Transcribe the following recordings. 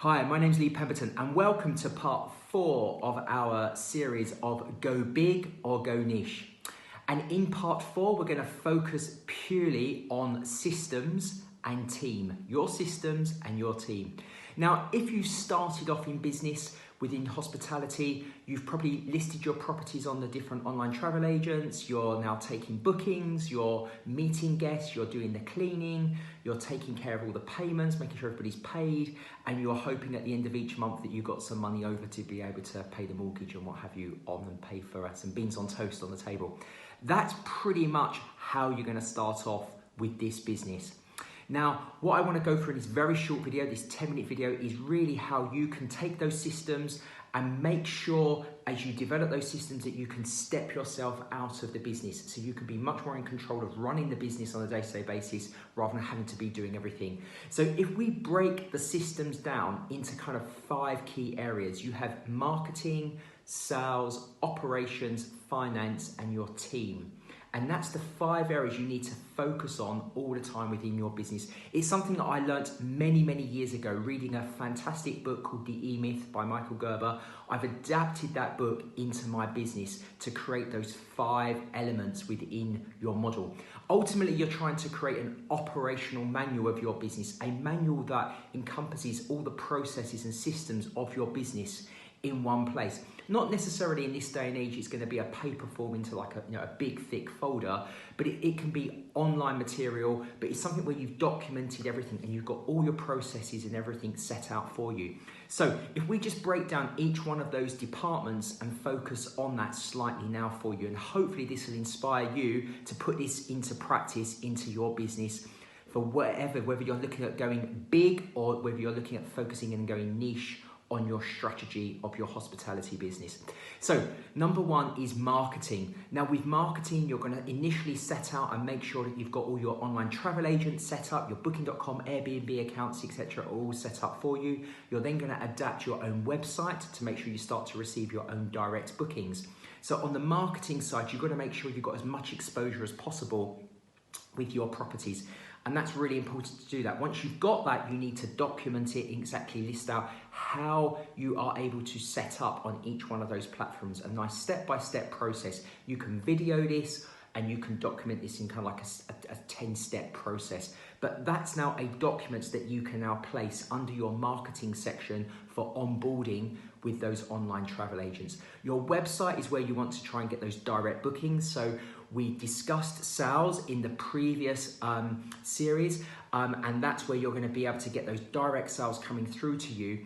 Hi, my name's Lee Pemberton and welcome to part 4 of our series of Go Big or Go Niche. And in part 4, we're going to focus purely on systems and team, your systems and your team. Now, if you started off in business within hospitality, you've probably listed your properties on the different online travel agents, you're now taking bookings, you're meeting guests, you're doing the cleaning, you're taking care of all the payments, making sure everybody's paid, and you're hoping at the end of each month that you've got some money over to be able to pay the mortgage and what have you on and pay for some beans on toast on the table. That's pretty much how you're going to start off with this business. Now, what I want to go through in this very short video, this 10-minute video, is really how you can take those systems and make sure as you develop those systems that you can step yourself out of the business so you can be much more in control of running the business on a day-to-day basis rather than having to be doing everything. So if we break the systems down into kind of 5 key areas, you have marketing, sales, operations, finance, and your team. And that's the 5 areas you need to focus on all the time within your business. It's something that I learned many years ago, reading a fantastic book called The E-Myth by Michael Gerber. I've adapted that book into my business to create those 5 elements within your model. Ultimately, you're trying to create an operational manual of your business, a manual that encompasses all the processes and systems of your business in one place. Not necessarily in this day and age it's going to be a paper form into like a big thick folder, but it can be online material, but it's something where you've documented everything and you've got all your processes and everything set out for you. So if we just break down each one of those departments and focus on that slightly now for you, and hopefully this will inspire you to put this into practice into your business for whatever, whether you're looking at going big or whether you're looking at focusing and going niche on your strategy of your hospitality business. So number 1 is marketing. Now with marketing, you're going to initially set out and make sure that you've got all your online travel agents set up, your booking.com, Airbnb accounts, etc. are all set up for you. You're then going to adapt your own website to make sure you start to receive your own direct bookings. So on the marketing side, you've got to make sure you've got as much exposure as possible with your properties. And that's really important to do that. Once you've got that, you need to document it, exactly list out how you are able to set up on each one of those platforms. A nice step-by-step process. You can video this and you can document this in kind of like a 10-step process. But that's now a document that you can now place under your marketing section for onboarding with those online travel agents. Your website is where you want to try and get those direct bookings. So we discussed sales in the previous series, and that's where you're going to be able to get those direct sales coming through to you,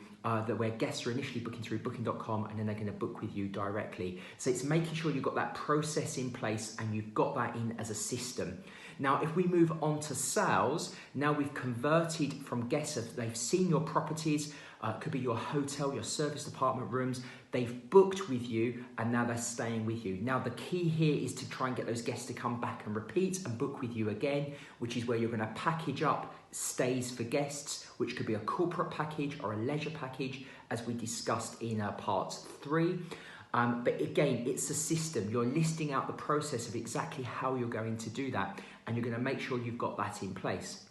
where guests are initially booking through booking.com and then they're going to book with you directly. So it's making sure you've got that process in place and you've got that in as a system. Now, if we move on to sales, now we've converted from guests, they've seen your properties, could be your hotel, your service department rooms, they've booked with you and now they're staying with you. Now the key here is to try and get those guests to come back and repeat and book with you again, which is where you're going to package up stays for guests, which could be a corporate package or a leisure package, as we discussed in part 3. But again, it's a system. You're listing out the process of exactly how you're going to do that, and you're going to make sure you've got that in place.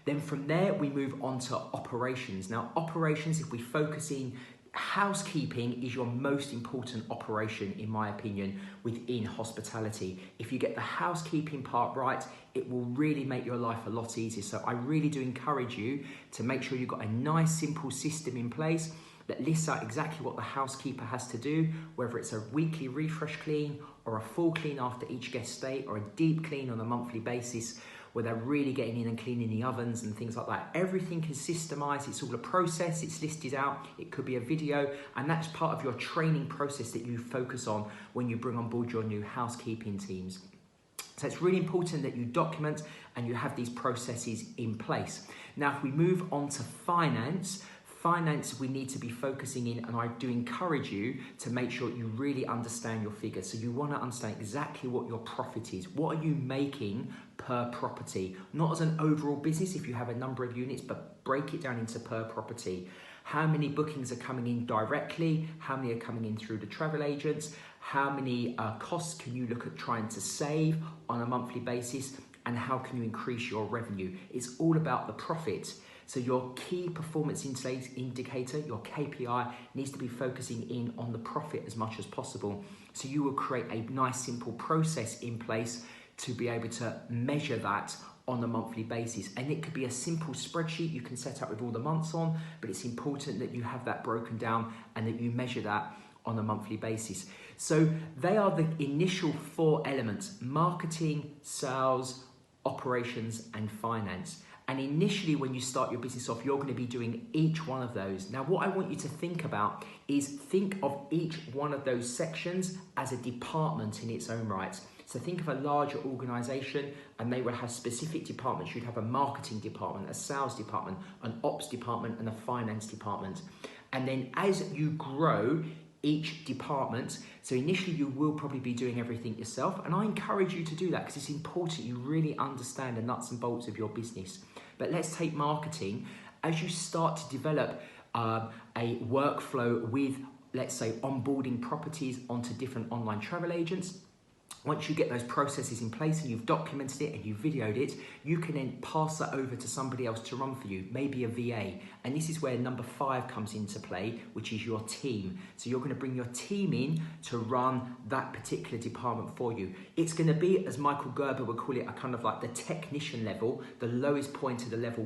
Then from there, we move on to operations. Now, operations, if we focus in, housekeeping is your most important operation, in my opinion, within hospitality. If you get the housekeeping part right, it will really make your life a lot easier. So I really do encourage you to make sure you've got a nice, simple system in place that lists out exactly what the housekeeper has to do, whether it's a weekly refresh clean or a full clean after each guest stay or a deep clean on a monthly basis, where they're really getting in and cleaning the ovens and things like that. Everything is systemized, it's all a process, it's listed out, it could be a video, and that's part of your training process that you focus on when you bring on board your new housekeeping teams. So it's really important that you document and you have these processes in place. Now, if we move on to finance, we need to be focusing in, and I do encourage you to make sure you really understand your figures. So you want to understand exactly what your profit is. What are you making per property? Not as an overall business if you have a number of units, but break it down into per property. How many bookings are coming in directly? How many are coming in through the travel agents? How many costs can you look at trying to save on a monthly basis? And how can you increase your revenue? It's all about the profit. So your key performance indicator, your KPI, needs to be focusing in on the profit as much as possible. So you will create a nice simple process in place to be able to measure that on a monthly basis. And it could be a simple spreadsheet you can set up with all the months on, but it's important that you have that broken down and that you measure that on a monthly basis. So they are the initial 4 elements: marketing, sales, operations, and finance. And initially, when you start your business off, you're going to be doing each one of those. Now, what I want you to think about is think of each one of those sections as a department in its own right. So think of a larger organization and they will have specific departments. You'd have a marketing department, a sales department, an ops department, and a finance department. And then as you grow each department, so initially you will probably be doing everything yourself. And I encourage you to do that because it's important you really understand the nuts and bolts of your business. But let's take marketing. As you start to develop a workflow with, let's say, onboarding properties onto different online travel agents, once you get those processes in place and you've documented it and you've videoed it, you can then pass that over to somebody else to run for you, maybe a VA. And this is where number 5 comes into play, which is your team. So you're going to bring your team in to run that particular department for you. It's going to be, as Michael Gerber would call it, a kind of like the technician level, the lowest point of the level